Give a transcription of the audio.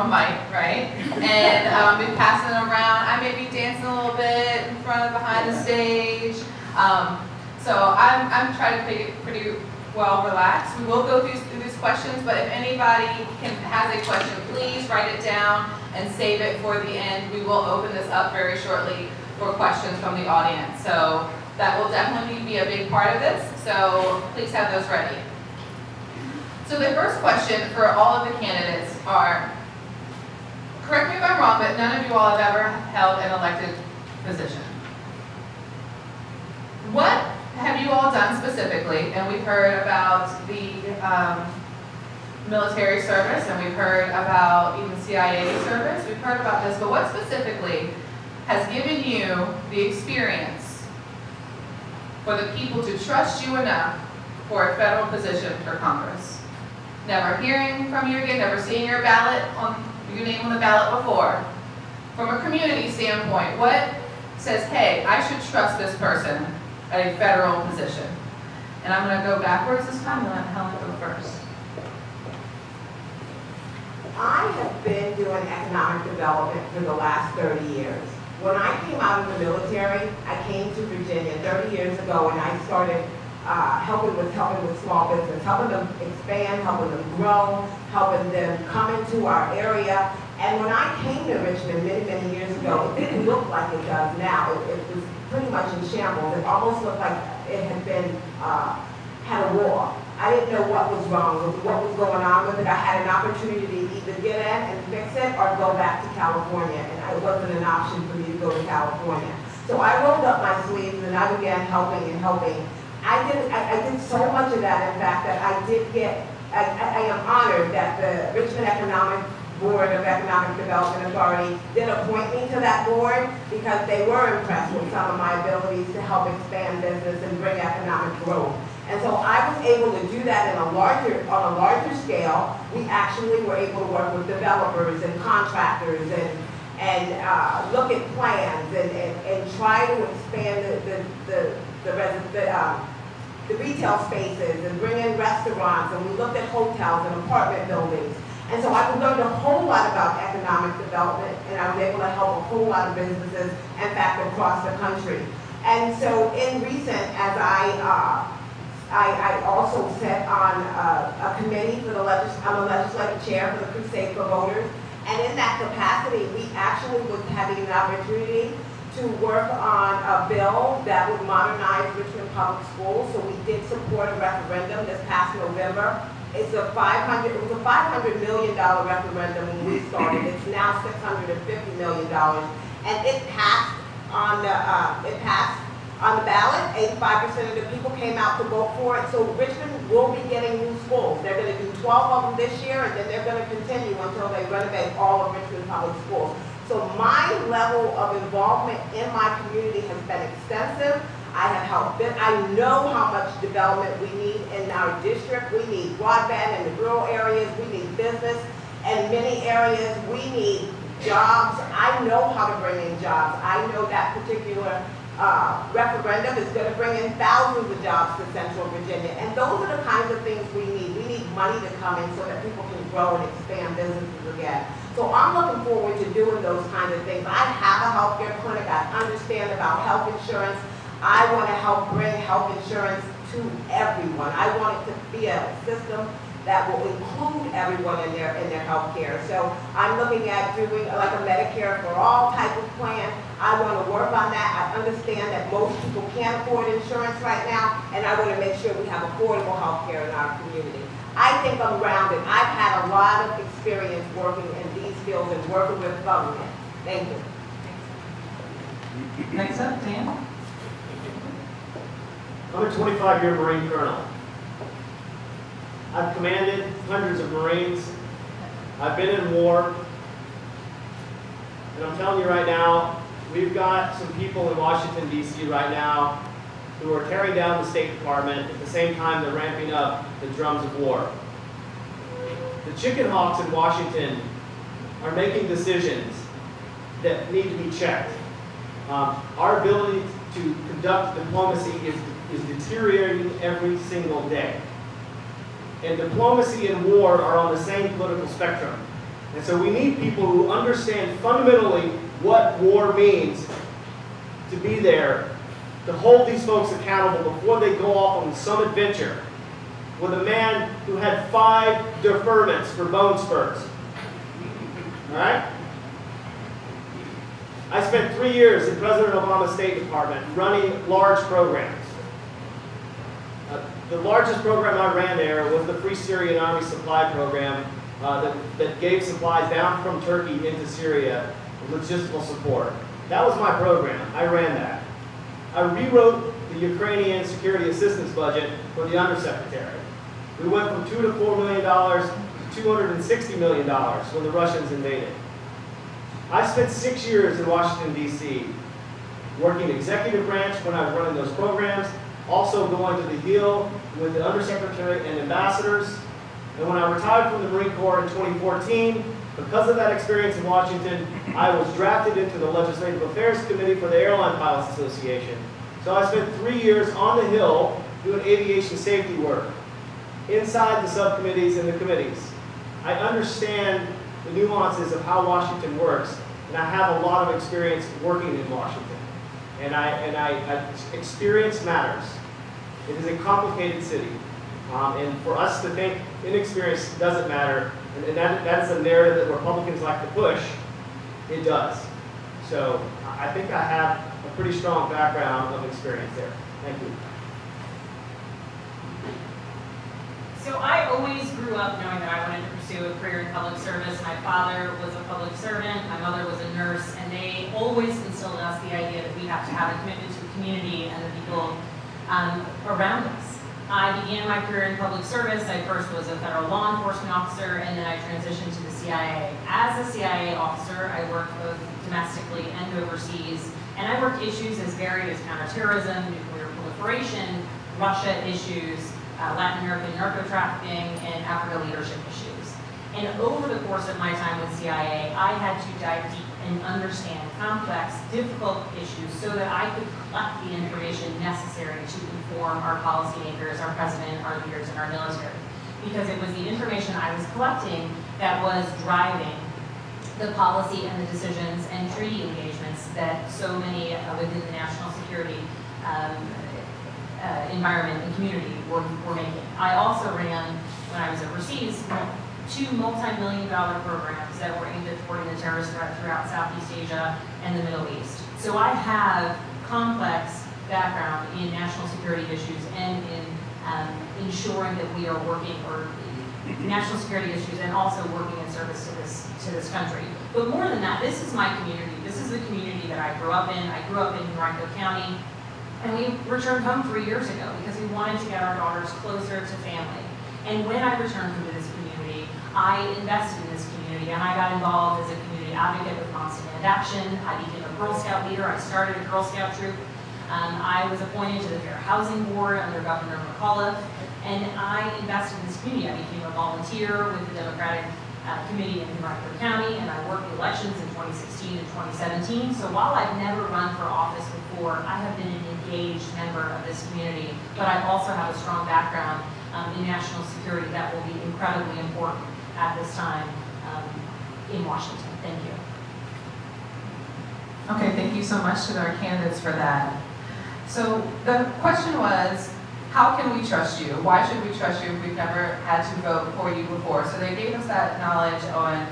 a mic, right? And be passing it around. I may be dancing a little bit in front of behind the stage. So I'm trying to take it pretty well relaxed. We will go through these questions, but if anybody has a question, please write it down and save it for the end. We will open this up very shortly for questions from the audience. So that will definitely be a big part of this. So please have those ready. So the first question for all of the candidates are, correct me if I'm wrong, but none of you all have ever held an elected position. What have you all done specifically? And we've heard about the military service, and we've heard about even CIA service. We've heard about this, but what specifically has given you the experience for the people to trust you enough for a federal position for Congress? Never hearing from you again, never seeing your name on the ballot before. From a community standpoint, what says, hey, I should trust this person at a federal position? And I'm going to go backwards this time and let Helen go first. I have been doing economic development for the last 30 years. When I came out of the military, I came to Virginia 30 years ago, and I started helping with small business, helping them expand, helping them grow, helping them come into our area. And when I came to Richmond many, many years ago, it didn't look like it does now. It was pretty much in shambles. It almost looked like it had been, had a war. I didn't know what was wrong with what was going on with it. I had an opportunity to either get in and fix it or go back to California, and it wasn't an option for me to go to California. So I rolled up my sleeves and I began helping and helping. I did so much of that, in fact, that I am honored that the Richmond Board of Economic Development Authority did appoint me to that board, because they were impressed with some of my abilities to help expand business and bring economic growth. And so I was able to do that on a larger scale. We actually were able to work with developers and contractors and look at plans and try to expand the retail spaces and bring in restaurants, and we looked at hotels and apartment buildings. And so I learned a whole lot about economic development, and I was able to help a whole lot of businesses, in fact, across the country. And so in recent, as I also sat on a committee for I'm a legislative chair for the Crusade for Voters, and in that capacity, we actually was having an opportunity to work on a bill that would modernize Richmond Public Schools. So we did support a referendum this past November. It was a $500 million referendum when we started. It's now $650 million, and it passed on the ballot. 85% of the people came out to vote for it. So Richmond will be getting new schools. They're going to do 12 of them this year, and then they're going to continue until they renovate all of Richmond Public Schools. So my level of involvement in my community has been extensive. I have helped. I know how much development we need in our district. We need broadband in the rural areas. We need business. In many areas, we need jobs. I know how to bring in jobs. I know that particular referendum is going to bring in thousands of jobs to Central Virginia. And those are the kinds of things we need. We need money to come in so that people can grow and expand businesses again. So I'm looking forward to doing those kinds of things. I have a healthcare clinic. I understand about health insurance. I want to help bring health insurance to everyone. I want it to be a system that will include everyone in their health care. So I'm looking at doing like a Medicare for all type of plan. I want to work on that. I understand that most people can't afford insurance right now, and I want to make sure we have affordable health care in our community. I think I'm rounded. I've had a lot of experience working in these fields and working with government. Thank you. Next up, Dan. I'm a 25-year Marine Colonel. I've commanded hundreds of Marines. I've been in war. And I'm telling you right now, we've got some people in Washington, D.C. right now who are tearing down the State Department. At the same time, they're ramping up the drums of war. The chicken hawks in Washington are making decisions that need to be checked. Our ability to conduct diplomacy is deteriorating every single day. And diplomacy and war are on the same political spectrum. And so we need people who understand fundamentally what war means, to be there, to hold these folks accountable before they go off on some adventure with a man who had 5 deferments for bone spurs. All right? I spent 3 years in President Obama's State Department running large programs. The largest program I ran there was the Free Syrian Army Supply Program that gave supplies down from Turkey into Syria, logistical support. That was my program. I ran that. I rewrote the Ukrainian security assistance budget for the undersecretary. We went from $2 to $4 million to $260 million when the Russians invaded. I spent 6 years in Washington, D.C., working executive branch when I was running those programs, also going to the Hill with the undersecretary and ambassadors. And when I retired from the Marine Corps in 2014, because of that experience in Washington, I was drafted into the Legislative Affairs Committee for the Airline Pilots Association. So I spent 3 years on the Hill doing aviation safety work, inside the subcommittees and the committees. I understand the nuances of how Washington works, and I have a lot of experience working in Washington. And experience matters. It is a complicated city. And for us to think inexperience doesn't matter, and that is a narrative that Republicans like to push, it does. So I think I have a pretty strong background of experience there. Thank you. So I always grew up knowing that I wanted to pursue a career in public service. My father was a public servant, my mother was a nurse, and they always instilled in us the idea that we have to have a commitment to the community and the people around us. I began my career in public service. I first was a federal law enforcement officer, and then I transitioned to the CIA. As a CIA officer, I worked both domestically and overseas, and I worked issues as varied as counterterrorism, nuclear proliferation, Russia issues, Latin American narco-trafficking, and Africa leadership issues. And over the course of my time with CIA, I had to dive deep and understand complex, difficult issues so that I could collect the information necessary to inform our policymakers, our president, our leaders, and our military. Because it was the information I was collecting that was driving the policy and the decisions and treaty engagements that so many within the national security environment and community were making. I also ran, when I was overseas, 2 multi-million-dollar programs that were aimed at thwarting the terrorist threat throughout Southeast Asia and the Middle East. So I have complex background in national security issues and in ensuring that we are working, or national security issues, and also working in service to this country. But more than that, this is my community. This is the community that I grew up in. I grew up in Henrico County, and we returned home 3 years ago because we wanted to get our daughters closer to family. And when I returned to this community, I invested in this community, and I got involved as a community advocate with Moms Demand Action. I became a Girl Scout leader. I started a Girl Scout troop. I was appointed to the Fair Housing Board under Governor McAuliffe, and I invested in this community. I became a volunteer with the Democratic Committee in Henrico County, and I worked elections in 2016 and 2017. So while I've never run for office before, I have been an engaged member of this community, but I also have a strong background in national security that will be incredibly important at this time in Washington. Thank you. Okay, thank you so much to our candidates for that. So the question was, how can we trust you? Why should we trust you if we've never had to vote for you before? So they gave us that knowledge on